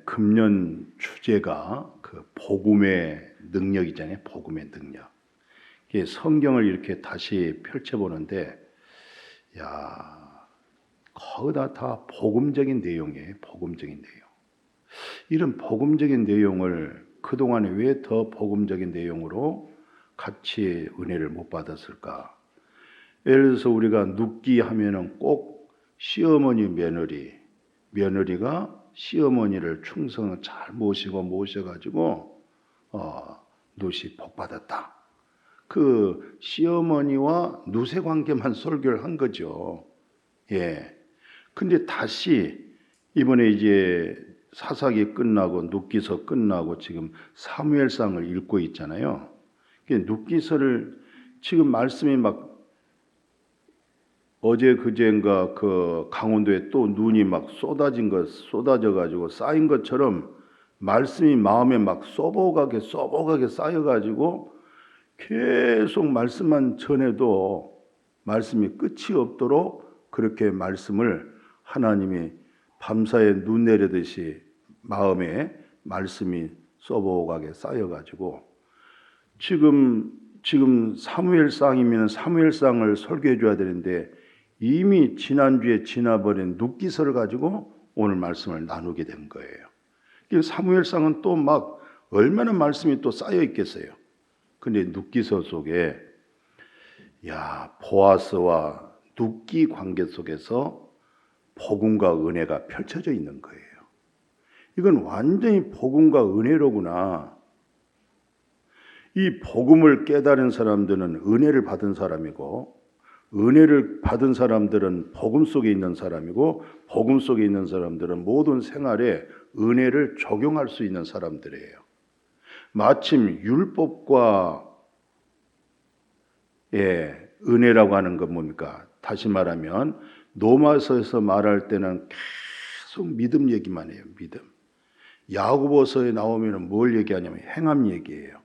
금년 주제가 그 복음의 능력이잖아요. 복음의 능력. 이게 성경을 이렇게 다시 펼쳐보는데, 야, 거기다 다 복음적인 내용이에요. 복음적인 내용. 이런 복음적인 내용을 그동안에 왜 더 복음적인 내용으로 같이 은혜를 못 받았을까? 예를 들어서 우리가 눕기 하면은 꼭 시어머니 며느리가 시어머니를 충성을 잘 모셔가지고 눕이 복 받았다. 그 시어머니와 눕의 관계만 설교를 한 거죠. 예. 근데 다시 이번에 이제 사사기 끝나고 눕기서 끝나고 지금 사무엘상을 읽고 있잖아요. 눕기서를 지금 말씀이 막 어제 그제인가 그 강원도에 또 눈이 막 쏟아져 가지고 쌓인 것처럼 말씀이 마음에 막 쏘복하게 쌓여 가지고 계속 말씀만 전해도 말씀이 끝이 없도록 그렇게 말씀을 하나님이 밤사이에 눈 내리듯이 마음에 말씀이 쏘복하게 쌓여 가지고 지금 사무엘상이면 사무엘상을 설교해 줘야 되는데 이미 지난주에 지나버린 눕기서를 가지고 오늘 말씀을 나누게 된 거예요. 사무엘상은 또 막 얼마나 말씀이 또 쌓여 있겠어요. 근데 눕기서 속에 보아스와 눕기 관계 속에서 복음과 은혜가 펼쳐져 있는 거예요. 이건 완전히 복음과 은혜로구나. 이 복음을 깨달은 사람들은 은혜를 받은 사람이고, 은혜를 받은 사람들은 복음 속에 있는 사람이고, 복음 속에 있는 사람들은 모든 생활에 은혜를 적용할 수 있는 사람들이에요. 마침 율법과 은혜라고 하는 건 뭡니까? 다시 말하면 로마서에서 말할 때는 계속 믿음 얘기만 해요. 믿음. 야고보서에 나오면 뭘 얘기하냐면 행함 얘기예요.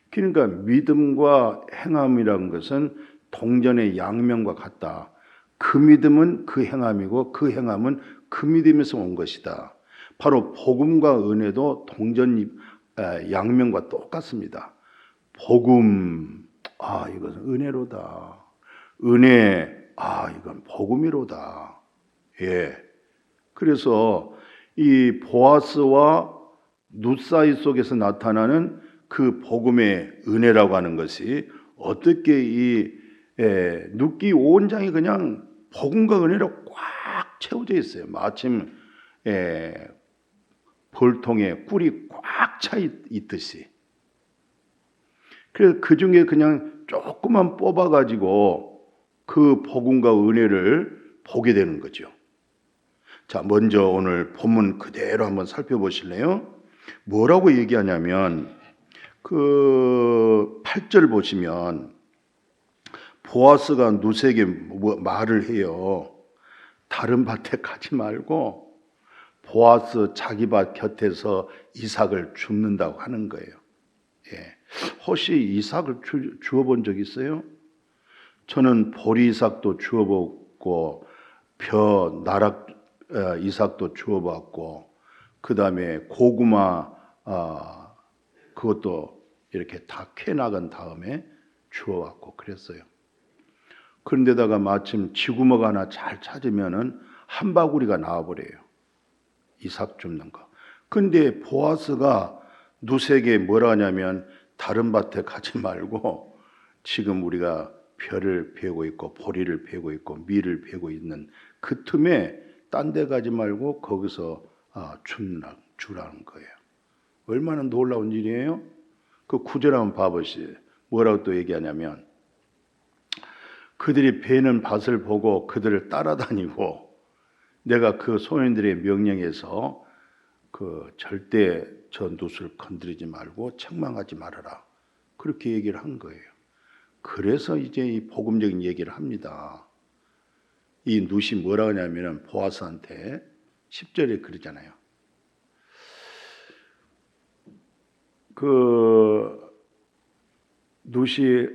그러니까 믿음과 행함이라는 것은 동전의 양면과 같다. 그 믿음은 그 행함이고 그 행함은 그 믿음에서 온 것이다. 바로 복음과 은혜도 동전 양면과 똑같습니다. 복음, 이것은 은혜로다. 은혜, 이건 복음이로다. 그래서 이 보아스와 룻 사이 속에서 나타나는 그 복음의 은혜라고 하는 것이 어떻게 이 눕기 온 장이 그냥 복음과 은혜로 꽉 채워져 있어요. 마침 볼통에 꿀이 꽉 차 있듯이. 그래서 그 중에 그냥 조금만 뽑아가지고 그 복음과 은혜를 보게 되는 거죠. 자, 먼저 오늘 본문 그대로 한번 살펴보실래요? 뭐라고 얘기하냐면 그 8절 보시면 보아스가 룻에게 말을 해요. 다른 밭에 가지 말고 보아스 자기 밭 곁에서 이삭을 줍는다고 하는 거예요. 혹시 이삭을 주워본 적 있어요? 저는 보리 이삭도 주워보고 나락 이삭도 주워봤고 그 다음에 고구마 그것도 이렇게 다 캐나간 다음에 주워왔고 그랬어요. 그런데다가 마침 쥐구멍 하나 잘 찾으면은 한 바구리가 나와버려요. 이삭 줍는 거. 근데 보아스가 룻에게 뭐라 하냐면 다른 밭에 가지 말고 지금 우리가 벼를 베고 있고 보리를 베고 있고 밀을 베고 있는 그 틈에 딴 데 가지 말고 거기서 주라는 거예요. 얼마나 놀라운 일이에요? 그 9절 한번 봐보시죠. 뭐라고 또 얘기하냐면 그들이 베는 밭을 보고 그들을 따라다니고 내가 그 소년들의 명령에서 그 절대 저 룻을 건드리지 말고 책망하지 말아라. 그렇게 얘기를 한 거예요. 그래서 이제 이 복음적인 얘기를 합니다. 이 룻이 뭐라 하냐면 보아스한테 10절에 그러잖아요. 그 룻이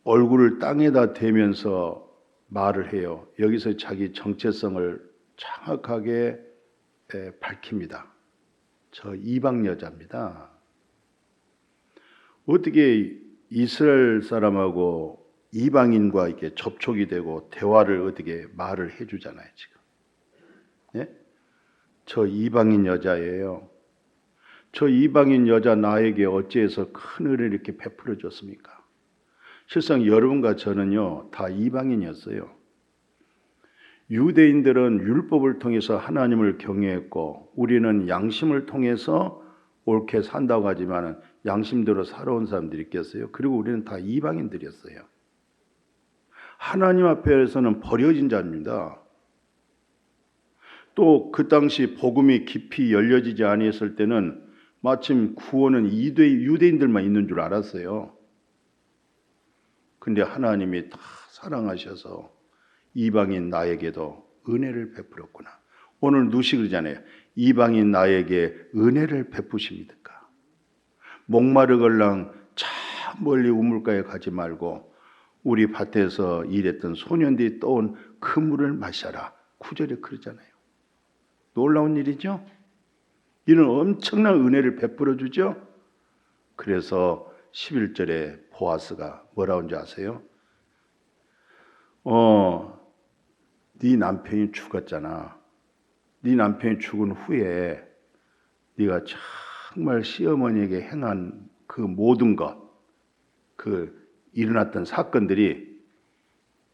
얼굴을 땅에다 대면서 말을 해요. 여기서 자기 정체성을 정확하게 밝힙니다. 저 이방 여자입니다. 어떻게 이스라엘 사람하고 이방인과 이렇게 접촉이 되고 대화를 어떻게 말을 해주잖아요, 지금. 예? 저 이방인 여자예요. 저 이방인 여자 나에게 어찌해서 큰 은혜를 이렇게 베풀어 줬습니까? 실상 여러분과 저는요, 다 이방인이었어요. 유대인들은 율법을 통해서 하나님을 경외했고, 우리는 양심을 통해서 옳게 산다고 하지만 양심대로 살아온 사람들이 있겠어요. 그리고 우리는 다 이방인들이었어요. 하나님 앞에서는 버려진 자입니다. 또 그 당시 복음이 깊이 열려지지 아니했을 때는 마침 구원은 유대인들만 있는 줄 알았어요. 근데 하나님이 다 사랑하셔서 이방인 나에게도 은혜를 베풀었구나. 오늘 누시 그러잖아요. 이방인 나에게 은혜를 베푸십니까? 목마르걸랑 저 멀리 우물가에 가지 말고 우리 밭에서 일했던 소년들이 떠온 그 물을 마셔라. 9절에 그러잖아요. 놀라운 일이죠? 이런 엄청난 은혜를 베풀어 주죠? 그래서 11절에 보아스가 뭐라고 하는지 아세요? 네 남편이 죽었잖아. 네 남편이 죽은 후에 네가 정말 시어머니에게 행한 그 모든 것, 그 일어났던 사건들이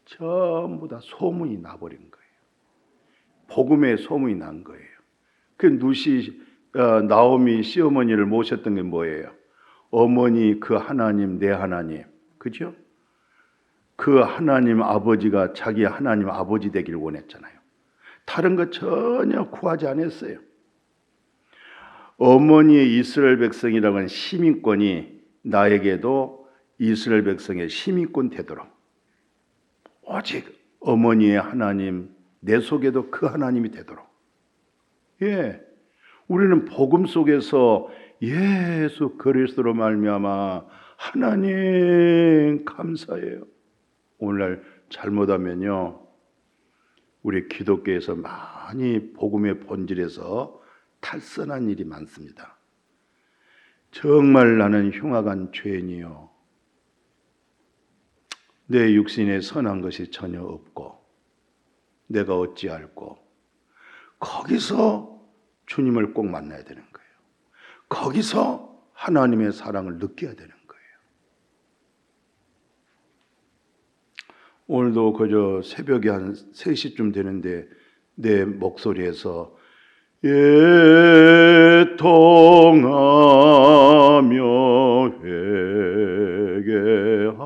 전부 다 소문이 나버린 거예요. 복음의 소문이 난 거예요. 그 나오미 시어머니를 모셨던 게 뭐예요? 어머니 그 하나님 내 하나님, 그죠? 그 하나님 아버지가 자기 하나님 아버지 되기를 원했잖아요. 다른 것 전혀 구하지 않았어요. 어머니의 이스라엘 백성이라고 하는 시민권이 나에게도 이스라엘 백성의 시민권 되도록 오직 어머니의 하나님 내 속에도 그 하나님이 되도록. 예, 우리는 복음 속에서 예수 그리스도로 말미암아 하나님 감사해요. 오늘날 잘못하면요, 우리 기독교에서 많이 복음의 본질에서 탈선한 일이 많습니다. 정말 나는 흉악한 죄인이요, 내 육신에 선한 것이 전혀 없고 내가 어찌 알고, 거기서 주님을 꼭 만나야 되는 거예요. 거기서 하나님의 사랑을 느껴야 되는 거예요. 오늘도 그저 새벽에 한 3시쯤 되는데 내 목소리에서 애통하며 회개한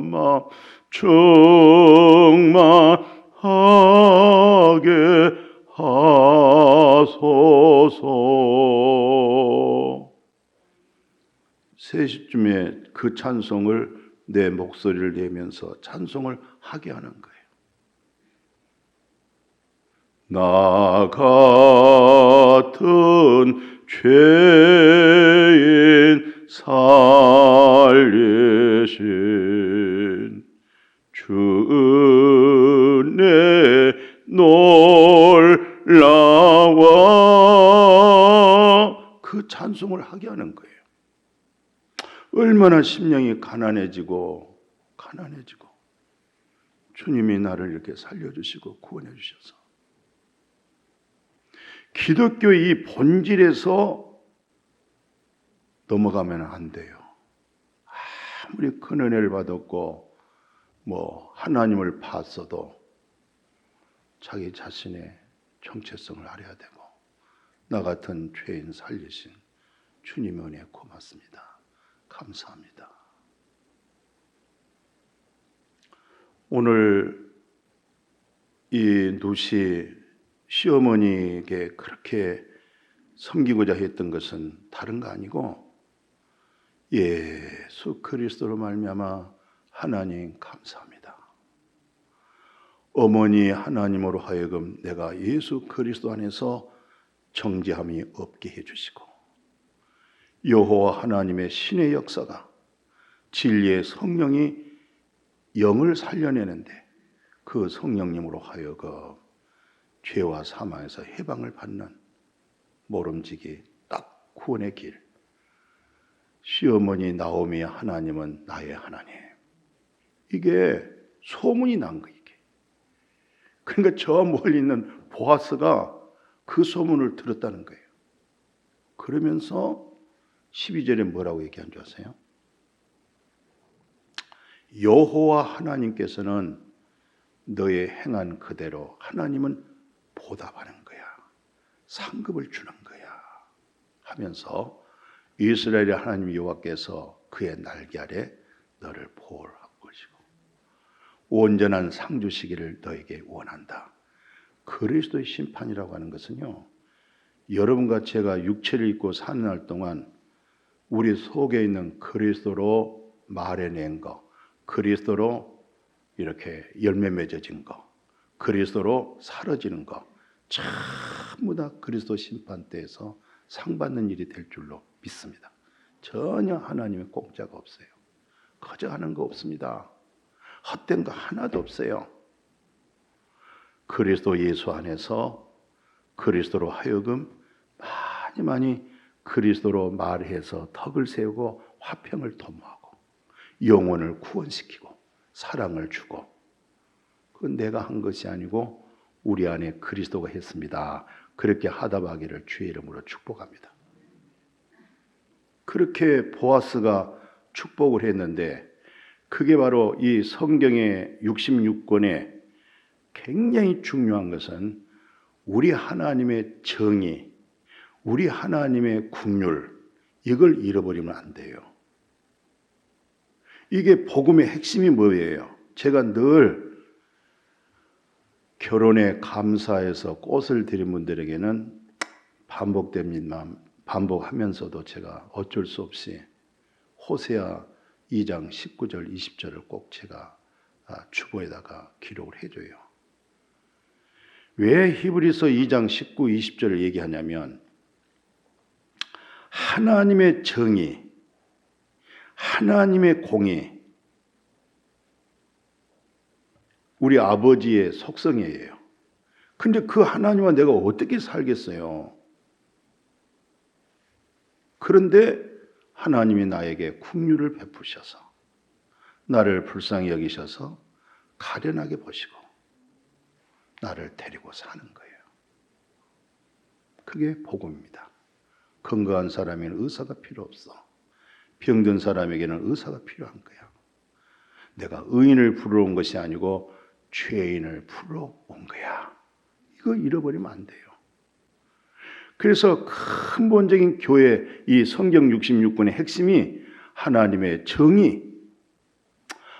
마음 충만하게 하소서. 3시쯤에 그 찬송을 내 목소리를 내면서 찬송을 하게 하는 거예요. 나 같은 죄인 살리신 주 은혜 놀라워, 그 찬송을 하게 하는 거예요. 얼마나 심령이 가난해지고 주님이 나를 이렇게 살려주시고 구원해 주셔서, 기독교의 이 본질에서 넘어가면 안 돼요. 아무리 큰 은혜를 받았고 하나님을 봤어도 자기 자신의 정체성을 알아야 되고, 나 같은 죄인 살리신 주님의 은혜 고맙습니다. 감사합니다. 오늘 이 누시 시어머니에게 그렇게 섬기고자 했던 것은 다른 거 아니고, 예수 그리스도로 말미암아 하나님 감사합니다. 어머니 하나님으로 하여금 내가 예수 그리스도 안에서 정죄함이 없게 해주시고, 여호와 하나님의 신의 역사가, 진리의 성령이 영을 살려내는데 그 성령님으로 하여금 죄와 사망에서 해방을 받는 모름지기 딱 구원의 길. 시어머니 나오미 하나님은 나의 하나님. 이게 소문이 난 거예요. 이게. 그러니까 저 멀리 있는 보아스가 그 소문을 들었다는 거예요. 그러면서 12절에 뭐라고 얘기한 줄 아세요? 여호와 하나님께서는 너의 행한 그대로 하나님은 보답하는 거야. 상급을 주는 거야. 하면서 이스라엘의 하나님 여호와께서 그의 날개 아래 너를 보호하고 계시고 온전한 상 주시기를 너에게 원한다. 그리스도의 심판이라고 하는 것은요, 여러분과 제가 육체를 입고 사는 날 동안 우리 속에 있는 그리스도로 말해낸 것, 그리스도로 이렇게 열매 맺어진 것, 그리스도로 사라지는 것, 전부 다 그리스도 심판대에서 상 받는 일이 될 줄로 믿습니다. 전혀 하나님의 공짜가 없어요. 거저하는 거 없습니다. 헛된 거 하나도 없어요. 그리스도 예수 안에서 그리스도로 하여금 많이 그리스도로 말해서 덕을 세우고 화평을 도모하고 영혼을 구원시키고 사랑을 주고, 그건 내가 한 것이 아니고 우리 안에 그리스도가 했습니다. 그렇게 하다바기를 주의 이름으로 축복합니다. 그렇게 보아스가 축복을 했는데, 그게 바로 이 성경의 66권에 굉장히 중요한 것은 우리 하나님의 정의, 우리 하나님의 국률, 이걸 잃어버리면 안 돼요. 이게 복음의 핵심이 뭐예요? 제가 늘 결혼에 감사해서 꽃을 드린 분들에게는 반복됩니다만, 반복하면서도 제가 어쩔 수 없이 호세아 2장 19절 20절을 꼭 제가 주보에다가 기록을 해줘요. 왜 히브리서 2장 19, 20절을 얘기하냐면, 하나님의 정의, 하나님의 공의, 우리 아버지의 속성이에요. 근데 그 하나님과 내가 어떻게 살겠어요? 그런데 하나님이 나에게 긍휼을 베푸셔서 나를 불쌍히 여기셔서 가련하게 보시고 나를 데리고 사는 거예요. 그게 복음입니다. 건강한 사람에게는 의사가 필요 없어. 병든 사람에게는 의사가 필요한 거야. 내가 의인을 부르러 온 것이 아니고 죄인을 부르러 온 거야. 이거 잃어버리면 안 돼요. 그래서 근본적인 교회, 이 성경 66권의 핵심이 하나님의 정의,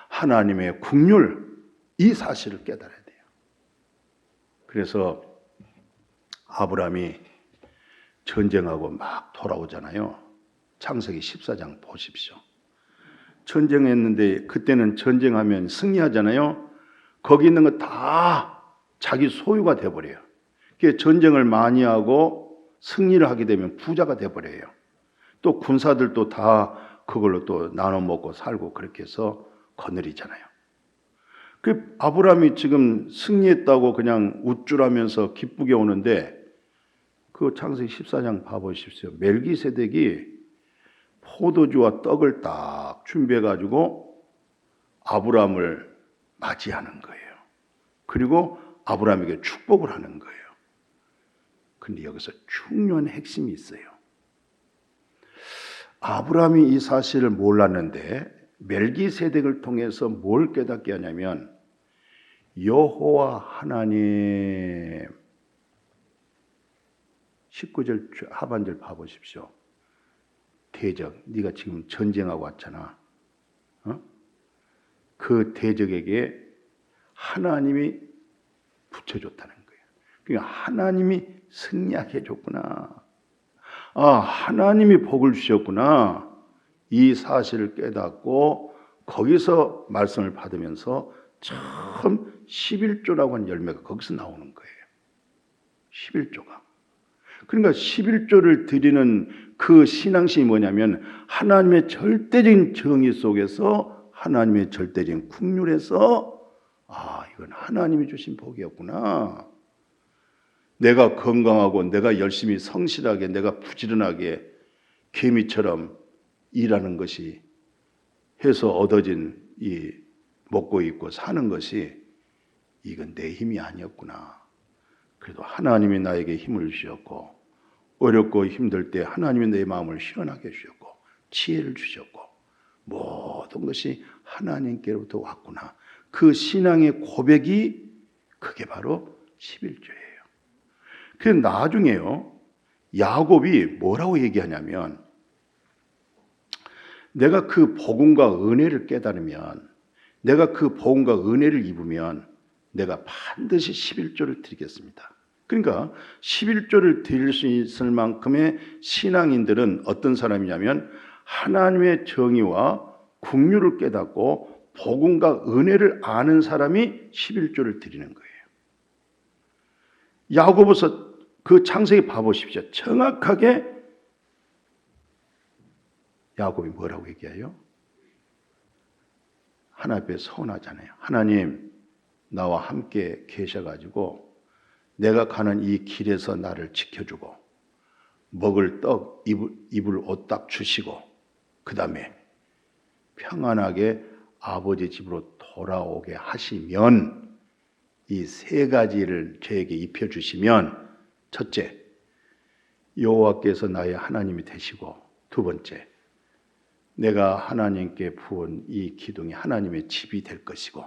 하나님의 긍휼, 이 사실을 깨달아야 돼요. 그래서 아브라함이 전쟁하고 막 돌아오잖아요. 창세기 14장 보십시오. 전쟁했는데 그때는 전쟁하면 승리하잖아요. 거기 있는 거 다 자기 소유가 돼버려요. 전쟁을 많이 하고 승리를 하게 되면 부자가 돼버려요. 또 군사들도 다 그걸로 또 나눠 먹고 살고 그렇게 해서 거느리잖아요. 그 아브라함이 지금 승리했다고 그냥 우쭐하면서 기쁘게 오는데, 그 창세기 14장 봐보십시오. 멜기세덱이 포도주와 떡을 딱 준비해가지고 아브라함을 맞이하는 거예요. 그리고 아브라함에게 축복을 하는 거예요. 근데 여기서 중요한 핵심이 있어요. 아브라함이 이 사실을 몰랐는데 멜기세덱을 통해서 뭘 깨닫게 하냐면, 여호와 하나님, 19절 하반절 봐보십시오. 대적, 네가 지금 전쟁하고 왔잖아. 그 대적에게 하나님이 붙여줬다는 거예요. 그러니까 하나님이 승리하게 해줬구나. 아, 하나님이 복을 주셨구나. 이 사실을 깨닫고 거기서 말씀을 받으면서 처음 11조라고 하는 열매가 거기서 나오는 거예요. 11조가. 그러니까 11조를 드리는 그 신앙심이 뭐냐면, 하나님의 절대적인 정의 속에서 하나님의 절대적인 긍휼에서, 아, 이건 하나님이 주신 복이었구나. 내가 건강하고 내가 열심히 성실하게 내가 부지런하게 개미처럼 일하는 것이 해서 얻어진 이 먹고 입고 사는 것이 이건 내 힘이 아니었구나. 그래도 하나님이 나에게 힘을 주셨고 어렵고 힘들 때 하나님이 내 마음을 시원하게 해주셨고 지혜를 주셨고 모든 것이 하나님께로부터 왔구나. 그 신앙의 고백이 그게 바로 11조예요. 그래서 나중에요 야곱이 뭐라고 얘기하냐면 내가 그 복음과 은혜를 깨달으면 내가 그 복음과 은혜를 입으면 내가 반드시 11조를 드리겠습니다. 그러니까 11조를 드릴 수 있을 만큼의 신앙인들은 어떤 사람이냐면 하나님의 정의와 긍휼을 깨닫고 복음과 은혜를 아는 사람이 11조를 드리는 거예요. 야고보서 그 창세기 봐보십시오. 정확하게 야곱이 뭐라고 얘기해요? 하나님 앞에 서운하잖아요. 하나님 나와 함께 계셔가지고 내가 가는 이 길에서 나를 지켜주고 먹을 떡, 입을 옷 딱 주시고 그 다음에 평안하게 아버지 집으로 돌아오게 하시면 이 세 가지를 저에게 입혀주시면 첫째, 여호와께서 나의 하나님이 되시고 두 번째, 내가 하나님께 부은 이 기둥이 하나님의 집이 될 것이고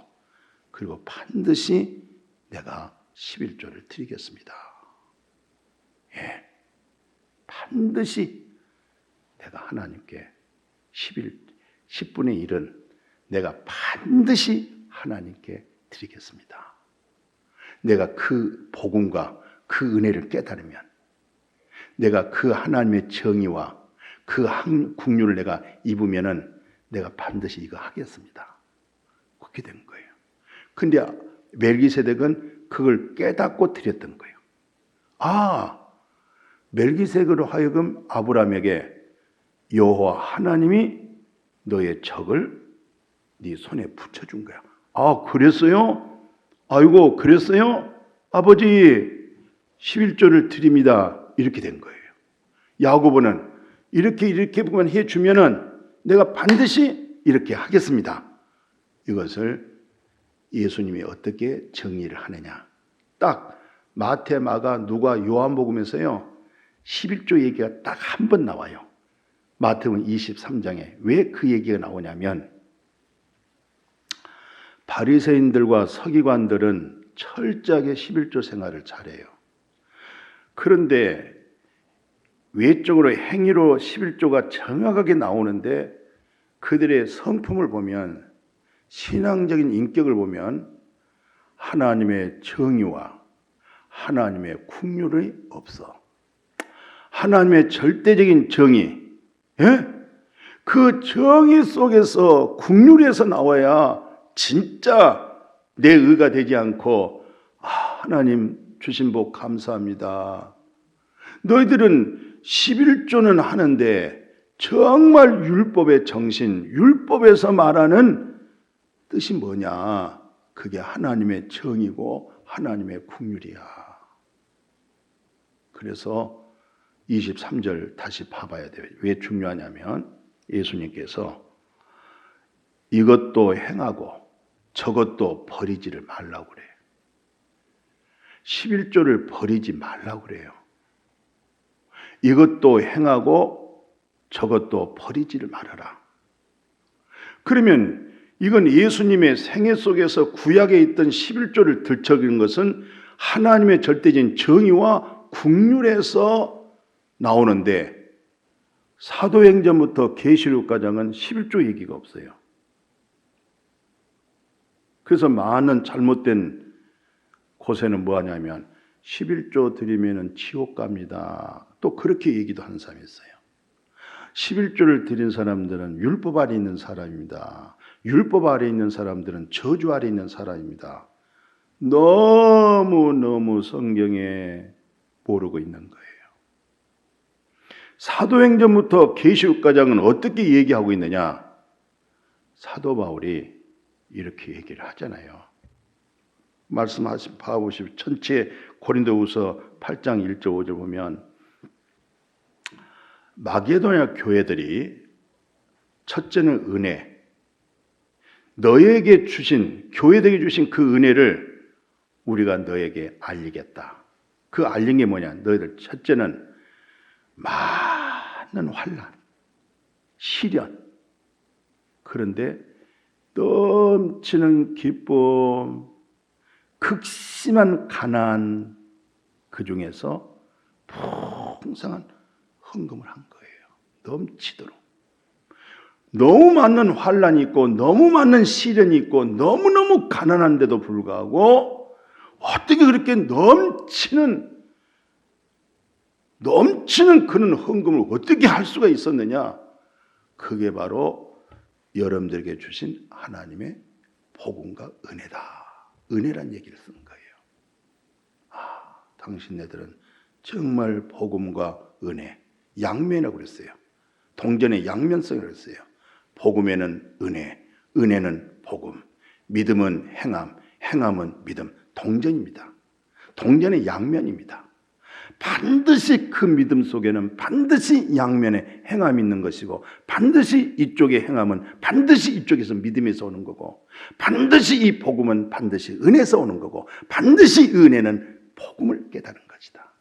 그리고 반드시 내가 11조를 드리겠습니다. 예, 반드시 내가 하나님께 10분의 1은 내가 반드시 하나님께 드리겠습니다. 내가 그 복음과 그 은혜를 깨달으면 내가 그 하나님의 정의와 그 긍휼을 내가 입으면은 내가 반드시 이거 하겠습니다. 그렇게 된 거예요. 근데 멜기세덱은 그걸 깨닫고 드렸던 거예요. 아, 멜기세덱으로 하여금 아브라함에게 여호와 하나님이 너의 적을 네 손에 붙여준 거야. 아, 그랬어요? 아이고, 그랬어요? 아버지 11조를 드립니다. 이렇게 된 거예요. 야고보는 이렇게 보면 해주면은 내가 반드시 이렇게 하겠습니다. 이것을 예수님이 어떻게 정리를 하느냐. 딱 마태, 마가, 누가, 요한복음에서요 11조 얘기가 딱 한 번 나와요. 마태복음 23장에. 왜 그 얘기가 나오냐면 바리새인들과 서기관들은 철저하게 11조 생활을 잘해요. 그런데 외적으로 행위로 11조가 정확하게 나오는데 그들의 성품을 보면 신앙적인 인격을 보면 하나님의 정의와 하나님의 긍휼이 없어. 하나님의 절대적인 정의, 예? 그 정의 속에서 긍휼에서 나와야 진짜 내 의가 되지 않고 하나님 주신 복 감사합니다. 너희들은 11조는 하는데 정말 율법의 정신, 율법에서 말하는 뜻이 뭐냐? 그게 하나님의 정의고 하나님의 긍휼이야. 그래서 23절 다시 봐봐야 돼요. 왜 중요하냐면 예수님께서 이것도 행하고 저것도 버리지를 말라고 그래요. 11조를 버리지 말라고 그래요. 이것도 행하고 저것도 버리지를 말아라. 그러면 이건 예수님의 생애 속에서 구약에 있던 11조를 들춰기는 것은 하나님의 절대적인 정의와 긍휼에서 나오는데 사도행전부터 계시록가장은 11조 얘기가 없어요. 그래서 많은 잘못된 곳에는 뭐 하냐면 11조 드리면은 지옥 갑니다. 또 그렇게 얘기도 하는 사람이 있어요. 11조를 드린 사람들은 율법 아래 있는 사람입니다. 율법 아래 있는 사람들은 저주 아래 있는 사람입니다. 너무 성경에 모르고 있는 거예요. 사도행전부터 계시록가장은 어떻게 얘기하고 있느냐? 사도 바울이 이렇게 얘기를 하잖아요. 말씀하신 봐보십시오. 전체 고린도후서 8장 1절 5절 보면 마게도냐 교회들이 첫째는 은혜, 너에게 주신, 교회들에게 주신 그 은혜를 우리가 너에게 알리겠다. 그 알린 게 뭐냐? 너희들 첫째는 많은 환난, 시련, 그런데 넘치는 기쁨, 극심한 가난, 그 중에서 풍성한 헌금을 한 거예요. 넘치도록. 너무 많은 환난이 있고 너무 많은 시련이 있고 너무너무 가난한데도 불구하고 어떻게 그렇게 넘치는 그런 헌금을 어떻게 할 수가 있었느냐? 그게 바로 여러분들에게 주신 하나님의 복음과 은혜다. 은혜란 얘기를 쓴 거예요. 당신네들은 정말 복음과 은혜, 양면이라고 그랬어요. 동전의 양면성이라고 그랬어요. 복음에는 은혜, 은혜는 복음, 믿음은 행함, 행함은 믿음. 동전입니다. 동전의 양면입니다. 반드시 그 믿음 속에는 반드시 양면에 행함이 있는 것이고, 반드시 이쪽의 행함은 반드시 이쪽에서 믿음에서 오는 거고, 반드시 이 복음은 반드시 은혜에서 오는 거고, 반드시 은혜는 복음을 깨달은 것이다.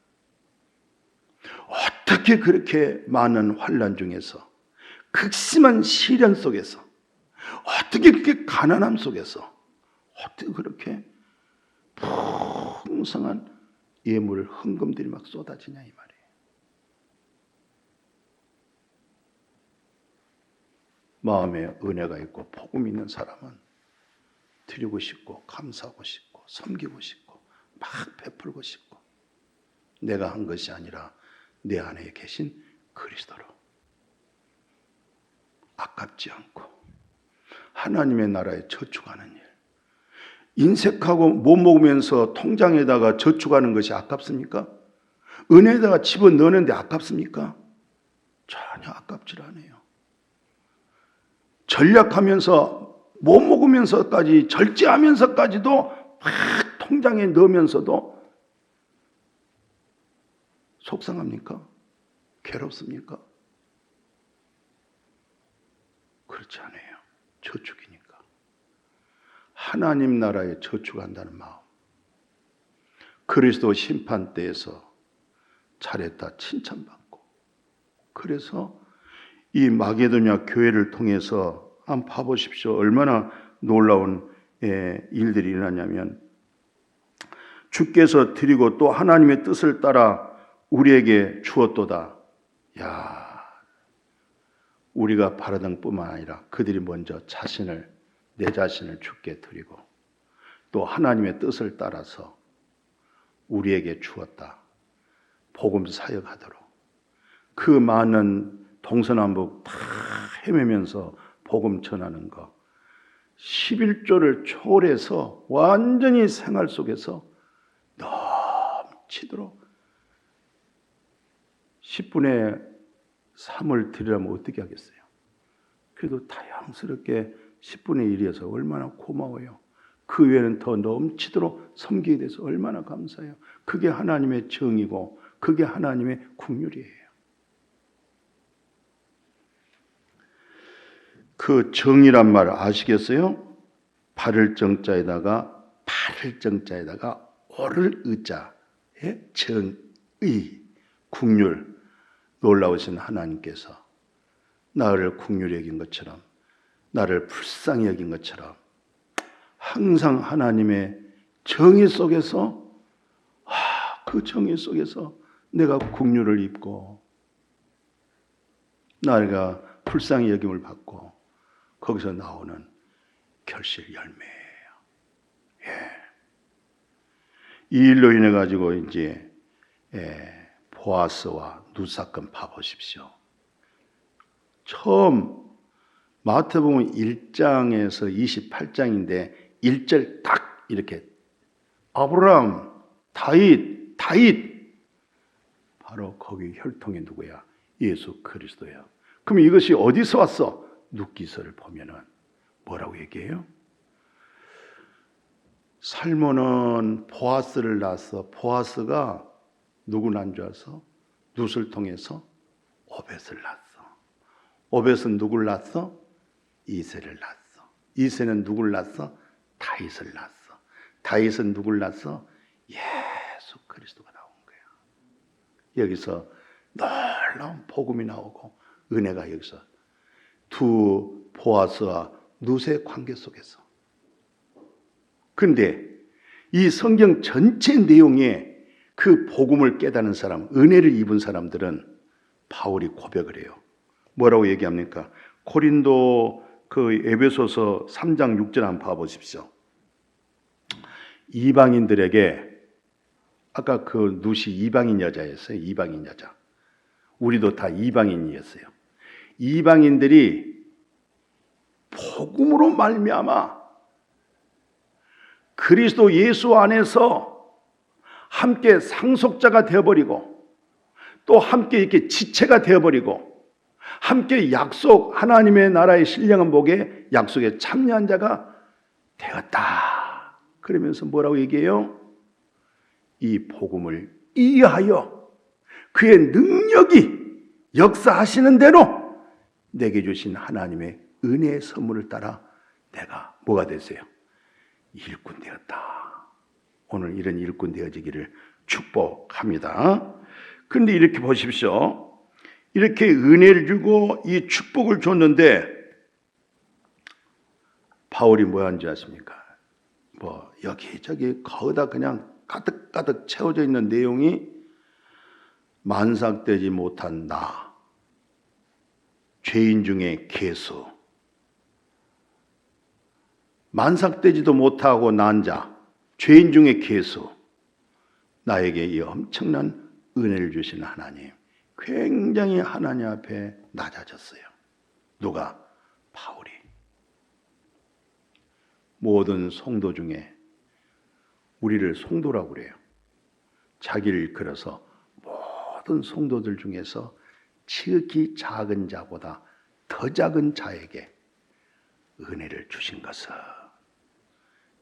어떻게 그렇게 많은 환난 중에서, 극심한 시련 속에서, 어떻게 그렇게 가난함 속에서, 어떻게 그렇게 풍성한 예물, 헌금들이 막 쏟아지냐 이 말이에요. 마음에 은혜가 있고 복음이 있는 사람은 드리고 싶고 감사하고 싶고 섬기고 싶고 막 베풀고 싶고, 내가 한 것이 아니라 내 안에 계신 그리스도로 아깝지 않고 하나님의 나라에 저축하는 일. 인색하고 못 먹으면서 통장에다가 저축하는 것이 아깝습니까? 은혜에다가 집어넣는데 아깝습니까? 전혀 아깝질 않아요. 전략하면서 못 먹으면서까지, 절제하면서까지도 막 통장에 넣으면서도 속상합니까? 괴롭습니까? 그렇지 않아요. 저축이니까. 하나님 나라에 저축한다는 마음. 그리스도 심판대에서 잘했다 칭찬받고, 그래서 이 마게도냐 교회를 통해서 한번 봐보십시오. 얼마나 놀라운 일들이 일어나냐면, 주께서 드리고 또 하나님의 뜻을 따라 우리에게 주었도다. 야, 우리가 바라던 뿐만 아니라 그들이 먼저 내 자신을 주께 드리고 또 하나님의 뜻을 따라서 우리에게 주었다. 복음 사역하도록. 그 많은 동서남북 다 헤매면서 복음 전하는 거, 11조를 초월해서 완전히 생활 속에서 넘치도록 10분의 3을 드리려면 어떻게 하겠어요? 그래도 다양스럽게 10분의 1이어서 얼마나 고마워요. 그 외에는 더 넘치도록 섬기게 돼서 얼마나 감사해요. 그게 하나님의 정이고 그게 하나님의 국률이에요. 그 정이란 말 아시겠어요? 바를 정자에다가 오를 의자의 정의, 국률. 놀라우신 하나님께서 나를 국률히 여긴 것처럼, 나를 불쌍히 여긴 것처럼 항상 하나님의 정의 속에서, 그 정의 속에서 내가 국률을 입고 나가 불쌍히 여김을 받고 거기서 나오는 결실 열매예요. 이 일로 인해 가지고 이제 보아스와 룻 사건 봐보십시오. 처음 마태복음 1장에서 28장인데 1절 딱 이렇게 아브라함, 다윗 바로 거기 혈통이 누구야? 예수 그리스도야. 그럼 이것이 어디서 왔어? 룻기서를 보면은 뭐라고 얘기해요? 살몬은 보아스를 낳았어. 보아스가 누구 난 줄 알았어? 룻을 통해서 오벳을 낳았어. 오벳은 누굴 낳았어? 이새를 낳았어. 이새는 누굴 낳았어? 다윗을 낳았어. 다윗은 누굴 낳았어? 예수 그리스도가 나온 거야. 여기서 놀라운 복음이 나오고 은혜가 여기서 두 보아스와 룻의 관계 속에서. 그런데 이 성경 전체 내용에 그 복음을 깨닫는 사람, 은혜를 입은 사람들은 바울이 고백을 해요. 뭐라고 얘기합니까? 고린도 그 에베소서 3장 6절 한번 봐보십시오. 이방인들에게, 아까 그 룻이 이방인 여자였어요. 이방인 여자. 우리도 다 이방인이었어요. 이방인들이 복음으로 말미암아 그리스도 예수 안에서 함께 상속자가 되어버리고 또 함께 이렇게 지체가 되어버리고 함께 약속, 하나님의 나라의 신령한 복의 약속에 참여한 자가 되었다. 그러면서 뭐라고 얘기해요? 이 복음을 이해하여 그의 능력이 역사하시는 대로 내게 주신 하나님의 은혜의 선물을 따라 내가 뭐가 됐어요? 일꾼 되었다. 오늘 이런 일꾼 되어지기를 축복합니다. 그런데 이렇게 보십시오. 이렇게 은혜를 주고 이 축복을 줬는데 바울이 뭐 하는지 아십니까? 뭐 여기저기 거기다 그냥 가득가득 채워져 있는 내용이 만삭되지 못한 나, 죄인 중에 괴수, 만삭되지도 못하고 난 자, 죄인 중에 괴수, 나에게 이 엄청난 은혜를 주신 하나님, 굉장히 하나님 앞에 낮아졌어요. 누가? 바울이. 모든 성도 중에, 우리를 성도라고 그래요. 자기를 일컬어서 모든 성도들 중에서 지극히 작은 자보다 더 작은 자에게 은혜를 주신 것을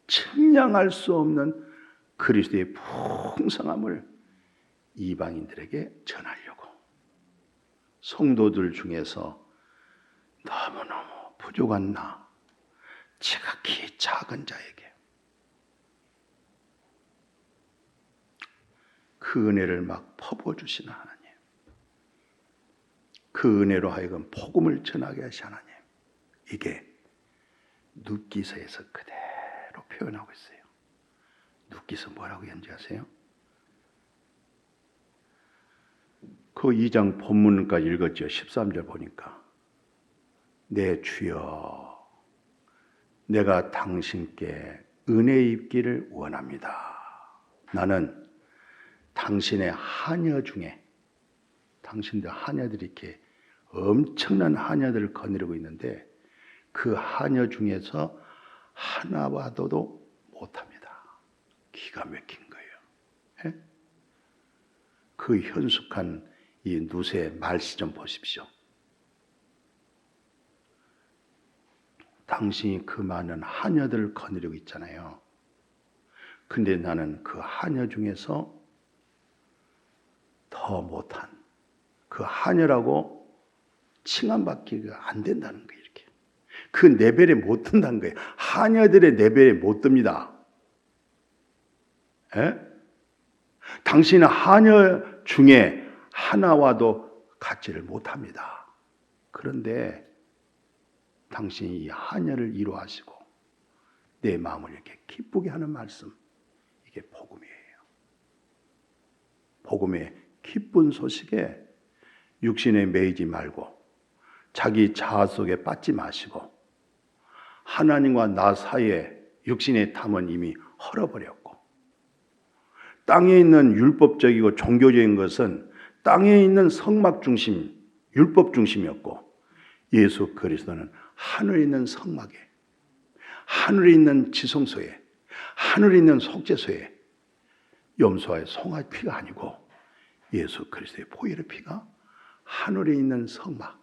측량할 수 없는 그리스도의 풍성함을 이방인들에게 전하려고 성도들 중에서 너무너무 부족한 나, 지극히 작은 자에게 그 은혜를 막 퍼부어주시는 하나님, 그 은혜로 하여금 복음을 전하게 하신 하나님, 이게 룻기서에서 그대로 표현하고 있어요. 룻기서 뭐라고 했는지 아세요? 그 2장 본문까지 읽었죠. 13절 보니까 내 주여, 내가 당신께 은혜 입기를 원합니다. 나는 당신의 하녀 중에, 당신들 하녀들이 이렇게 엄청난 하녀들을 거느리고 있는데 그 하녀 중에서 하나 봐도 못합니다. 기가 막힌 거예요. 예? 그 현숙한 이 룻의 말씨 좀 보십시오. 당신이 그 많은 하녀들을 거느리고 있잖아요. 근데 나는 그 하녀 중에서 더 못한, 그 하녀라고 칭함받기가 안 된다는 거예요. 이렇게 그 레벨에 못 든다는 거예요. 하녀들의 레벨에 못 듭니다. 에? 당신은 하녀 중에 하나와도 같지를 못합니다. 그런데 당신이 이 하녀를 이루하시고 내 마음을 이렇게 기쁘게 하는 말씀, 이게 복음이에요. 복음의 기쁜 소식에 육신에 매이지 말고 자기 자아 속에 빠지지 마시고 하나님과 나 사이에 육신의 탐은 이미 헐어버렸고 땅에 있는 율법적이고 종교적인 것은 땅에 있는 성막 중심, 율법 중심이었고 예수 그리스도는 하늘에 있는 성막에, 하늘에 있는 지성소에, 하늘에 있는 속죄소에 염소와의 송아지 피가 아니고 예수 그리스도의 보혈의 피가 하늘에 있는 성막,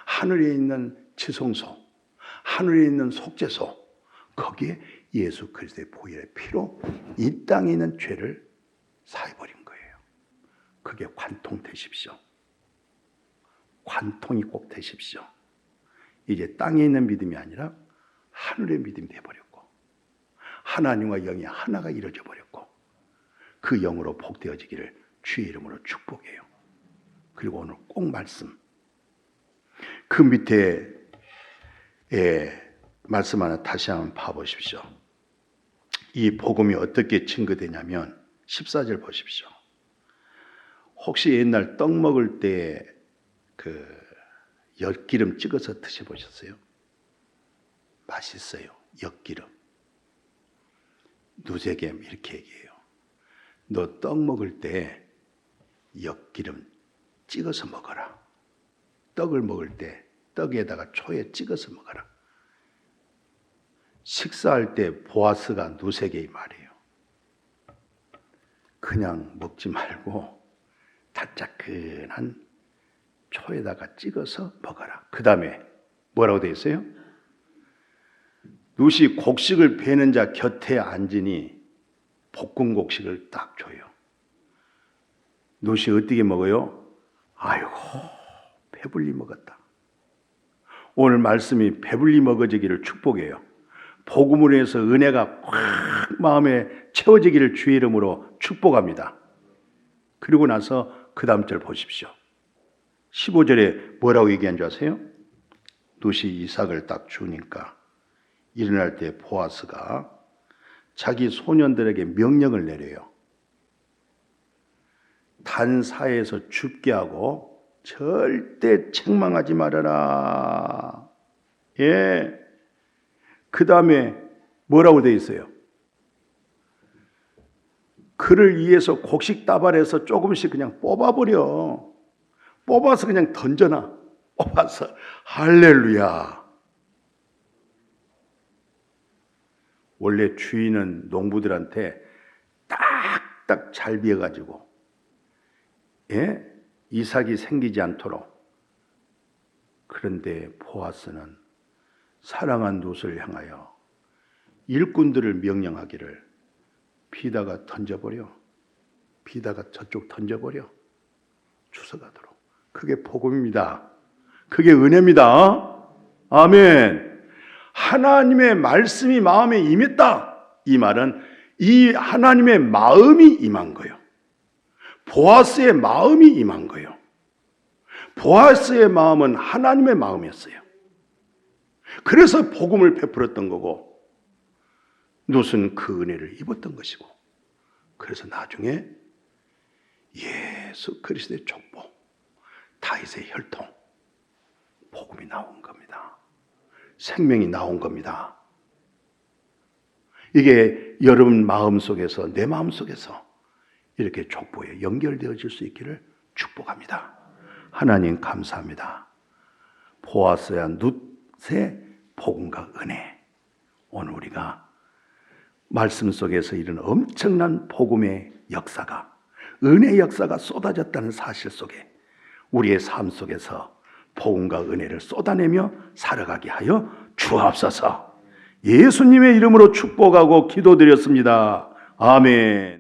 하늘에 있는 지성소, 하늘에 있는 속죄소, 거기에 예수 그리스도의 보혈의 피로 이 땅에 있는 죄를 사해버린 거예요. 그게 관통되십시오. 관통이 꼭 되십시오. 이제 땅에 있는 믿음이 아니라 하늘의 믿음이 되어버렸고 하나님과 영이 하나가 이루어져 버렸고 그 영으로 복되어지기를 주의 이름으로 축복해요. 그리고 오늘 꼭 말씀 그 밑에 말씀 하나 다시 한번 봐보십시오. 이 복음이 어떻게 증거되냐면 14절 보십시오. 혹시 옛날 떡 먹을 때 그 엿기름 찍어서 드셔보셨어요? 맛있어요. 엿기름. 누세겜 이렇게 얘기해요. 너 떡 먹을 때 엿기름 찍어서 먹어라. 떡을 먹을 때 떡에다가 초에 찍어서 먹어라. 식사할 때 보아스가 누세게의 말이에요. 그냥 먹지 말고 다짜끈한 초에다가 찍어서 먹어라. 그 다음에 뭐라고 되어 있어요? 룻이 곡식을 베는 자 곁에 앉으니 볶은 곡식을 딱 줘요. 룻이 어떻게 먹어요? 아이고 배불리 먹었다. 오늘 말씀이 배불리 먹어지기를 축복해요. 복음으로 해서 은혜가 확 마음에 채워지기를 주의 이름으로 축복합니다. 그리고 나서 그 다음 절 보십시오. 15절에 뭐라고 얘기한 줄 아세요? 룻이 이삭을 딱 주니까 일어날 때 보아스가 자기 소년들에게 명령을 내려요. 단사에서 줍게 하고 절대 책망하지 말아라. 예. 그 다음에 뭐라고 되어 있어요? 그를 위해서 곡식 다발에서 조금씩 그냥 뽑아버려. 뽑아서 그냥 던져놔. 뽑아서 할렐루야. 원래 주인은 농부들한테 딱딱 잘 비어가지고 이삭이 생기지 않도록. 그런데 보아스는 사랑한 룻을 향하여 일꾼들을 명령하기를 비다가 던져버려. 비다가 저쪽 던져버려. 주워가도록. 그게 복음입니다. 그게 은혜입니다. 아멘. 하나님의 말씀이 마음에 임했다. 이 말은 이 하나님의 마음이 임한 거예요. 보아스의 마음이 임한 거예요. 보아스의 마음은 하나님의 마음이었어요. 그래서 복음을 베풀었던 거고 룻은 그 은혜를 입었던 것이고 그래서 나중에 예수 그리스도의 족보 다윗의 혈통 복음이 나온 겁니다. 생명이 나온 겁니다. 이게 여러분 마음속에서 내 마음속에서 이렇게 족보에 연결되어질 수 있기를 축복합니다. 하나님 감사합니다. 보아스야 룻의 복음과 은혜 오늘 우리가 말씀 속에서 이런 엄청난 복음의 역사가 은혜의 역사가 쏟아졌다는 사실 속에 우리의 삶 속에서 복음과 은혜를 쏟아내며 살아가게 하여 주옵소서. 예수님의 이름으로 축복하고 기도드렸습니다. 아멘.